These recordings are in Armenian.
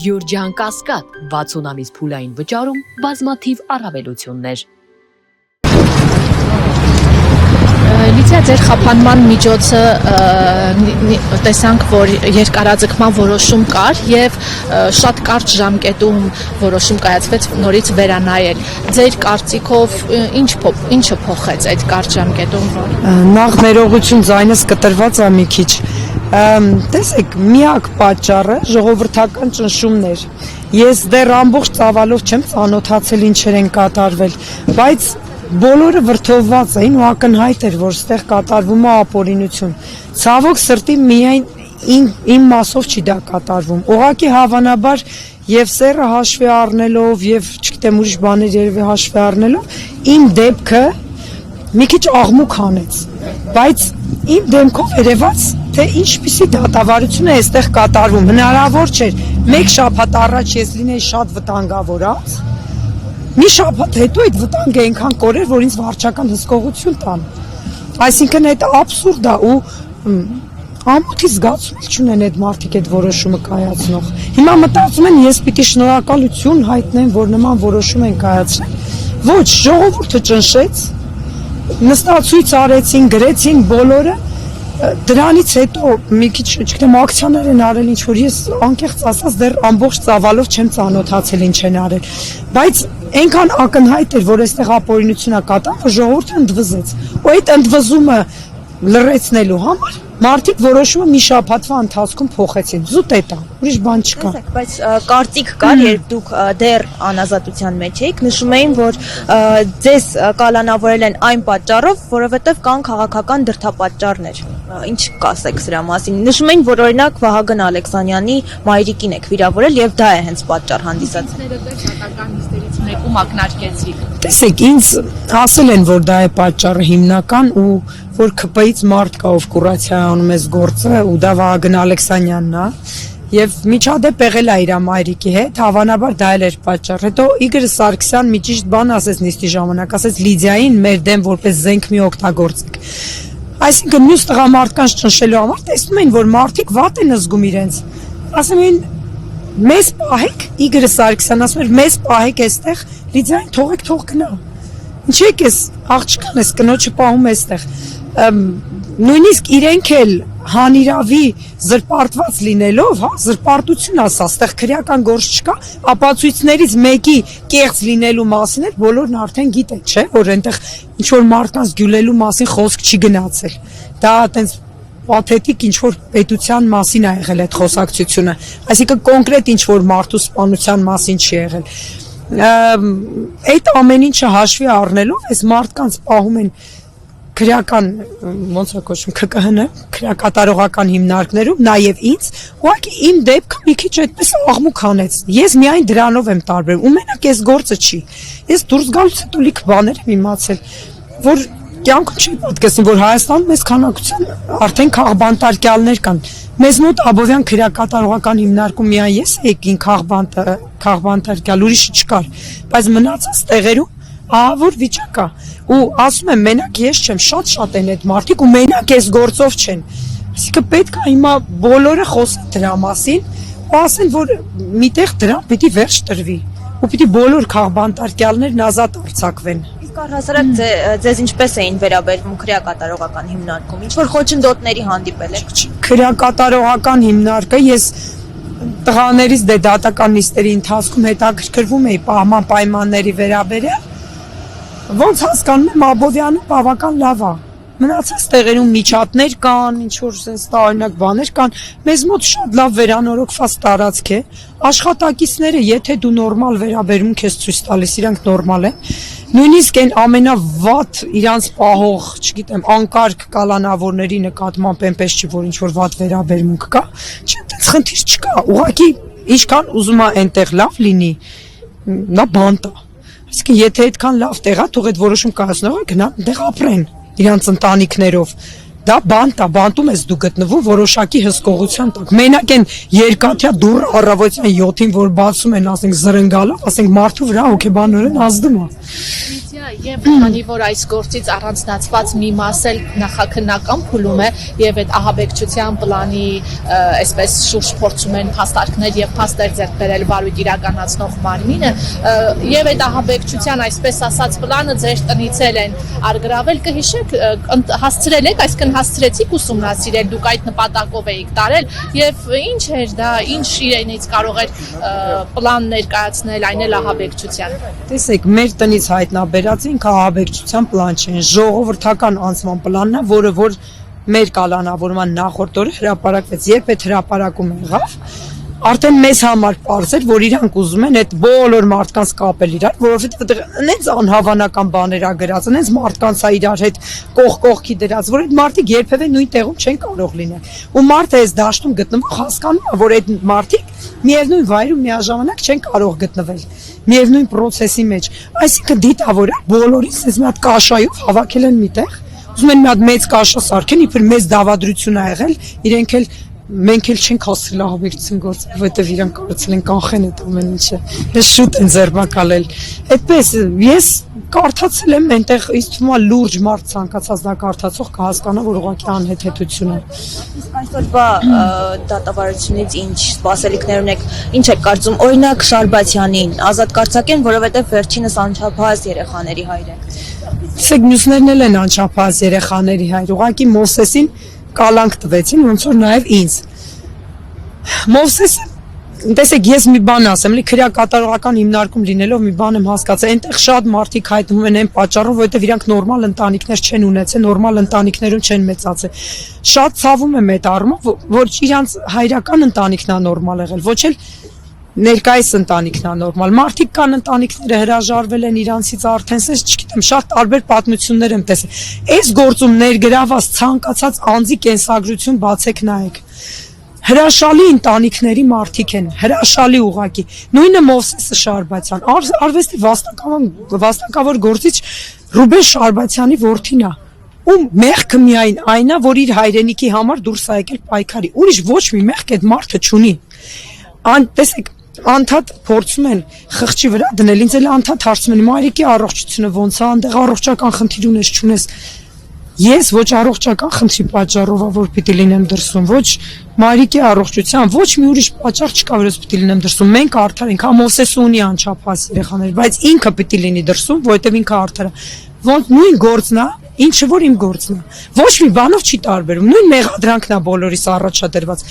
Գյուրջան Կասկադ 60 ամիս փուլային վճարում բազմաթիվ առավելություններ։ Լիցիա ձեր խափանման միջոցը տեսանք, որ երկարաձգման որոշում կար եւ շատ կարճ ժամկետում որոշում կայացվեց նորից վերանայել։ Ձեր կարծիքով ինչը փոխեց այդ կարճ ժամկետում? Նախ ներողություն, ձայնս կտրված է մի քիչ։ Տեսեք, միակ պատճառը ժողովրդական ճնշումներ։ Ես դեռ ամբողջ ծավալով չեմ ծանոթացել ինչեր են կատարվել, բայց բոլորը վրդովված էին ու ակնհայտ էր, որ ստեղ կատարվում է ապօրինություն։ Ցավոք սրտի միայն իմ մասով չի դա կատարվում։ Ուղղակի հավանաբար եւ սերը հաշվի առնելով եւ չգիտեմ ուրիշ բաներ երևի հաշվի առնելով իմ դեպքը մի քիչ աղմուկ հանեց, բայց իմ դեմքով երևաց, թե ինչպիսի դատավարություն է այստեղ կատարվում։ Հնարավոր չէր մեկ շաբաթ առաջ ես լինեի շատ վտանգավորած, մի շաբաթ հետո այդ վտանգը այնքան կորեր, որ ինձ վարչական հսկողություն տան։ Այսինքն այդ աբսուրդ է ու ամոթի զգացում չունեն այդ մարդիկ այդ որոշումը կայացնող։ Հիմա մտածում են ես պիտի շնորհակալություն հայտնեմ, որ նման որոշում են կայացրել։ Ոչ, ժողովուրդը ճնշեց, նստացույց արեցին, գրեցին բոլորը, դրանից հետո մի քիչ, չգիտեմ, ակցիաներ են արել ինչ-որ, ես անկեղծ ասած դեռ ամբողջ ծավալով չեմ ծանոթացել ինչ են արել, բայց այնքան ակնհայտ էր, որ այստեղ ապօրինություն է կատարվում, որ ժողովուրդը ընդվզեց, ու այդ ընդվզումը լրացնելու համար մարդիկ որոշումը մի շաբաթվա ընթացքում փոխեցին, զուտ էտա, ուրիշ բան չկա։ Բայց կարծիք կար, երբ դուք դեռ անազատության մեջ էիք, նշում էին, որ ձեզ կալանավորել են այն պատճառով, որովհետև կան քաղաքական դրդապատճառներ։ Ինչ կասեք սրա մասին։ Նշում էին, որ օրինակ Վահագն Ալեքսանյանի մայրիկին եք վիրավորել եւ դա է հենց պատճառ հանդիսացել։ Մեկում ակնարկեցիք։ Տեսեք, ինձ ասել են, որ դա է պատճառը հիմնական ու որ ԿՊ-ից մարդ կա, ով կուրացիա անում էս գործը ու դա Վահագն Ալեքսանյանն է եւ միջադեպ եղել է իր մայրիկի հետ, հավանաբար դա էլ էր պատճառ։ Հետո Իգոր Սարգսյան մի ճիշտ բան ասեց նիստի ժամանակ, ասեց Լիդիային մեր դեմ որպես զենք մի օգտագործեք։ Այսինքն մյուս տղամարդկանց ճնշելու համար տեսնում են, որ մարդիկ վատ են զգում իրենց։ Ասում են մեզ պահեք, Իգոր Սարգսյան ասում էր մեզ պահեք այստեղ, Լիդիային թողեք թող գնա։ Ինչ եք էս աղջկան էս կնոջը պահում այստեղ։ Նույնիսկ իրենք էլ հանիրավի զրպարտված լինելով, հա, զրպարտություն ասա, այստեղ քրեական գործ չկա, ապացույցներից մեկի կեղծ լինելու մասին էլ բոլորն արդեն գիտեն, չէ, որ այնտեղ ինչ որ մարդկանց գյուլելու մասին խոսք չի գնացել։ Դա այտենց պաթետիկ ինչ որ պետության մասին է եղել այդ խոսակցությունը, այսինքն կոնկրետ ինչ որ մարդու սպանության մասին չի եղել։ Այդ ամեն ինչը հաշվի առնելով, այս մարդկանց պահում են քրեական, ոնց է կոչվում, ՔԿՀ-ն, քրեակատարողական հիմնարկներում, նաև ինձ, ուղղակի իմ դեպքը մի քիչ այդպես աղմուկ հանեց։ Ես միայն դրանով եմ տարբերվում, ու մենակ այս գործը չի։ Ես դուրս գալուց հետո լիք բաներ եմ իմացել, որ կյանքում չի պատկերացնում, որ Հայաստանում մեծ քանակության արդեն քաղբանտարկյալներ կան։ Մեզ մոտ Աբովյան քրեակատարողական հիմնարկում միայն ես եկին քաղբանտարկյալ, ուրիշը չկար, բայց մնացած տեղերում ահավոր վիճակ է ու ասում եմ մենակ ես չեմ, շատ են այդ մարդիկ ու մենակ այս գործով չեն, այսինքն պետք է հիմա բոլորը խոսեն դրա մասին ու ասեն, որ միտեղ դրան պիտի վերջ տրվի ու պիտի բոլոր քաղբանտարկյալներն ազատ արձակվեն։ Իսկ առհասարակ ձեզ ինչպես էին վերաբերվում քրեակատարողական հիմնարկում, ինչ որ խոչընդոտների հանդիպել եք։ Քրեակատարողական հիմնարկը ես տղաներից դատական նիստերի ընթացքում հետաքրքրվում էի պահման պայմանների վերաբերյալ, ոնց հասկանում եմ Աբովյանը բավական լավ է։ Մնացած տեղերում միջատներ կան, ինչ-որ sense տարօրինակ բաներ կան, մեզ մոտ շատ լավ վերանորոգված տարածք է, աշխատակիցները, եթե դու նորմալ վերաբերմունք ես ցույց տալիս, իրանք նորմալ են, նույնիսկ այն ամենավատ իրանց պահող, չգիտեմ, անկարգ կալանավորների նկատմամբ այնպես չի, որ ինչ-որ վատ վերաբերմունք կա, չէ, այդպես խնդիր չկա, ուղղակի ինչքան ուզում է այնտեղ լավ լինի, նա բանտ է, այսինքն եթե այդքան լավ տեղ է, թող այդ որոշում կայացնողը գնա այնտեղ ապրեն իրանց ընտանիքներով, դա բանտ է, բանտում ես դու գտնվում որոշակի հսկողության տակ, մենակ են երկաթյա դուռը առավոտյան 7-ին, որ բացում են, ասենք զրնգալով, ասենք մարդու վրա հոգեբանորեն ազդում է։ Եվ քանի որ այս գործից առանձնացված մի մաս էլ նախաքննական փուլում է եւ այդ ահաբեկչության պլանի այսպես շուրջ փորձում են փաստարկներ եւ փաստեր ձեռք բերել վարույթ իրականացնող մարմինը եւ այդ ահաբեկչության այսպես ասած պլանը ձեր տնից են արգրավել կհիշեք հասցրել եք այսինքն հասցրեցիք ուսումնասիրել դուք այդ նպատակով էիք տարել եւ ինչ էր դա ինչ իրենից կարող էր պլան ներկայացնել այն էլ ահաբեկչության Տեսեք, մեր տնից հայտնաբերած ինքը ահաբեկչության պլան չէ, ժողովրդական անցման պլանն է, որը որ մեր կալանավորման նախորդ օրը հրապարակվեց, երբ այդ հրապարակում եղավ, արդեն մեզ համար պարզ էր, որ իրանք ուզում են այդ բոլոր մարդկանց կապել իրար, որովհետև այնց անհավանական բաներ ա գրած, այնց մարդկանց ա իրար հետ կողքի դրած, որ այդ մարդիկ երբևէ նույն տեղում չեն կարող լինել։ Ու մարդը այս դաշտում գտնվող հասկանում է, որ այդ մարդիկ միևնույն վայրում միաժամանակ չեն կարող գտնվել միևնույն process-ի մեջ։ Այսինքն դիտավորը բոլորից այս մի հատ կաշայով հավաքել են միտեղ, ուզում են մի հատ մեծ կաշա սարքեն, իբր մեծ դավադրություն ա եղել, իրենք էլ մենք էլ չենք հասցրել ահաբեկչություն գործել, որովհետև իրանք կարծել են կանխեն այդ ամեն ինչը։ Ես շուտ են ձերբակալել։ Այդպես ես կարդացել եմ այնտեղ իսկ թվում է լուրջ մարդ ցանկացած դա կարդացող կհասկանա, որ ուղղակի անհեթեթություն է։ Իսկ այսօրվա դատավարությունից ինչ սպասելիքներ ունեք, ինչ եք կարծում, օրինակ Շարբաթյանին ազատ կարձակեն, որովհետև վերջինս անչափահաս երեխաների հայր է։ Իսկ մյուսներն էլ են անչափահաս երեխաների հայր, ուղղակի Մովսեսին կալանք տվեցին, ոնց որ նաև ինձ։ Մովսեսը, տեսեք, ես մի բան ասեմ, լի քրեակատարողական հիմնարկում լինելով մի բան եմ հասկացել, այնտեղ շատ մարդիկ հայտնվում են այն պատճառով, որովհետև իրանք նորմալ ընտանիքներ չեն ունեցել, նորմալ ընտանիքներում չեն մեծացել։ Շատ ցավում եմ այդ առումով, որ իրանք հայրական ընտանիքն է նորմալ եղել, ոչ էլ ներկայիս ընտանիքն է նորմալ։ Մարդիկ կան ընտանիքները հրաժարվել են իրանցից արդեն, ես չգիտեմ, շատ տարբեր պատմություններ եմ տեսել։ Այս գործում ներգրաված ցանկացած անձի կենսագրություն բացեք նայեք։ Հրաշալի ընտանիքների մարդիկ են, հրաշալի ուղակի։ Նույնը Մովսեսը Շարբաթյան, արվեստի վաստակավոր գործիչ Ռուբեն Շարբաթյանի որդին է։ Ում մեղքը միայն այն է, որ իր հայրենիքի համար դուրս է եկել պայքարի։ Ուրիշ ոչ մի մեղք այդ մարդը չունի։ Տեսեք, անդադ փորձում են խղճի վրա դնել, ինձ էլ անդադ հարցում են մայրիկի առողջությունը ոնց է, այնտեղ առողջական խնդիր ունես չունես։ Ես ոչ առողջական խնդրի պատճառով որ պիտի լինեմ դրսում, ոչ մայրիկի առողջության, ոչ մի ուրիշ պատճառ չկա, որ ես պիտի լինեմ դրսում։ Մենք արդար ենք, հա Մովսեսը ունի անչափահաս երեխաներ, բայց ինքը պիտի լինի դրսում, որովհետև ինքը արդար է։ Ոնց նույն գործն է, ինչը որ իմ գործն է։ Ոչ մի բանով չի տարբերում։ Նույն մեղադրանքն է բոլորիս առաջադրված։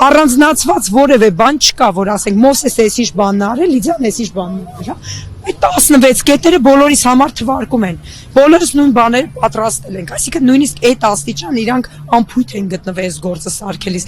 Առանձնացված որևէ բան չկա, որ ասենք Մովսեսը էս ինչ բանն արել, Լիդիան էս ինչ բանն արել, հա։ Այդ 16 կետերը բոլորիս համար թվարկում են։ Բոլորս նույն բաները պատրաստել ենք։ Այսինքն նույնիսկ այդ աստիճան իրանք անփույթ են գտնվել այս գործը սարքելիս։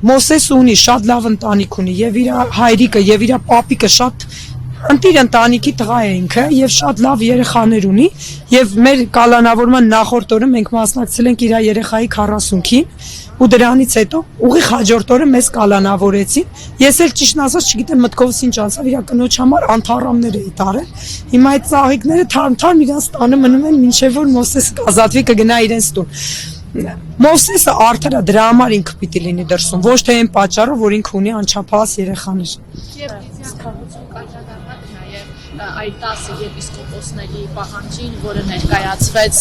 Մովսեսը ունի շատ լավ ընտանիք ունի, եւ իր հայրիկը եւ իր պապիկը շատ ընտիր ընտանիքի տղա է ինքը եւ շատ լավ երեխաներ ունի եւ մեր կալանավորման նախորդ օրը մենք մասնակցել ենք իր երեխայի 40-ին ու դրանից հետո ուղիղ հաջորդ օրը մեզ կալանավորեցին ես էլ ճիշտն ասած չգիտեմ մտքովս ինչ անցավ իր կնոջ համար անթառամներ էի տարել հիմա այդ ծաղիկները թարմ իրանց տանը մնում են մինչեւ որ Մովսեսը կազատվի կգնա իրենց տուն Մովսեսը արդար է դրա համար ինքը պիտի լինի դրսում ոչ թե այն պատճառով որ ինքը ունի անչափահաս երեխաներ այդ 10 եպիսկոպոսների պահանջին, որը ներկայացվեց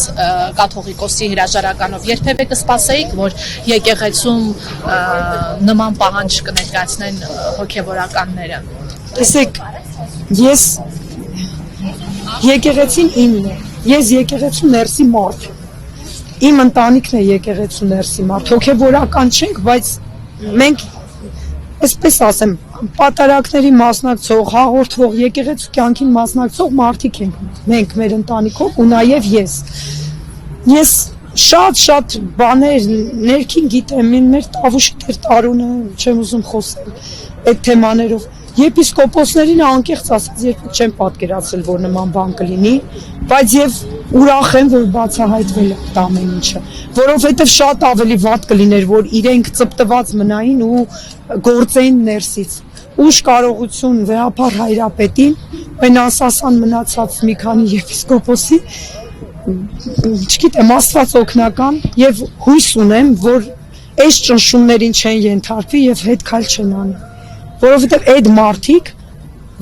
կաթողիկոսի հրաժարականով, երբևէ կսպասեիք, որ եկեղեցում նման պահանջ կներկայացնեն հոգևորականները։ Տեսեք, ես եկեղեցին իմն է, ես եկեղեցու ներսի մարդ Իմ ընտանիքն է եկեղեցու ներսի մարդ, հոգևորական չենք, բայց մենք, այսպես ասեմ, պատարակների մասնակցող, հաղորդվող, եկեղեցու կյանքին մասնակցող մարդիկ ենք մենք մեր ընտանիքով ու նաև ես։ Ես շատ բաներ ներքին գիտեմ, մեր տավուշի դեր տարունը չեմ ուզում խոսել այդ թեմաներով։ Եպիսկոպոսներին անկեղծ ասած երբեք չեմ պատկերացրել, որ նման բան կլինի, բայց եւ ուրախ եմ, որ բացահայտվել է այդ ամեն ինչը, որովհետեւ շատ ավելի վատ կլիներ, որ իրենք ծպտված մնային ու գործեին ներսից։ Ուշ կարողություն վեհապար հայրապետին, այն անսասան մնացած մի քանի եպիսկոպոսի, չգիտեմ, Աստված օգնական եւ հույս ունեմ, որ այս ճնշումներին չեն ենթարկվի եւ հետ քայլ չեն անի։ Որովհետև այդ մարդիկ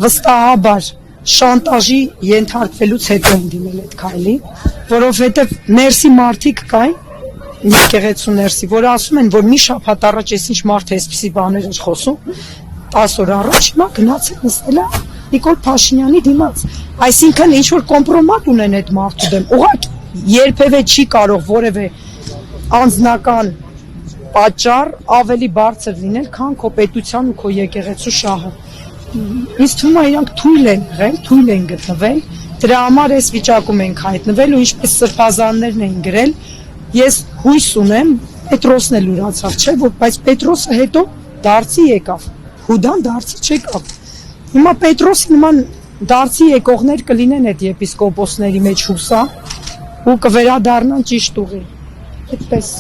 վստահաբար շանտաժի ենթարկվելուց հետո են դիմել այդ քայլի, որովհետև ներսի մարդիկ կային, եկեղեցու ներսի, որ ասում են, որ մի շաբաթ առաջ էս ինչ մարդ է այսպիսի բաներ էր խոսում, 10 օր առաջ հիմա գնացել նստել է Նիկոլ Փաշինյանի դիմաց, այսինքն ինչ որ կոմպրոմատ ունեն այդ մարդու դեմ, ուղղակի երբևէ չի կարող որևէ անձնական պատճառ ավելի բարձր լինել, քան քո պետության ու քո եկեղեցու շահը։ Ինձ թվում է իրանք թույլ են գտնվել, դրա համար այս վիճակում ենք հայտնվել ու ինչպես սրբազաններն են գրել, ես հույս ունեմ, Պետրոսն էլ ուրացավ, չէ, որ բայց Պետրոսը հետո դարձի եկավ, Հուդան դարձի չեկավ։ Հիմա Պետրոսի նման դարձի եկողներ կլինեն այդ եպիսկոպոսների մեջ հուսա ու կվերադառնան ճիշտ ուղի։ Այդպես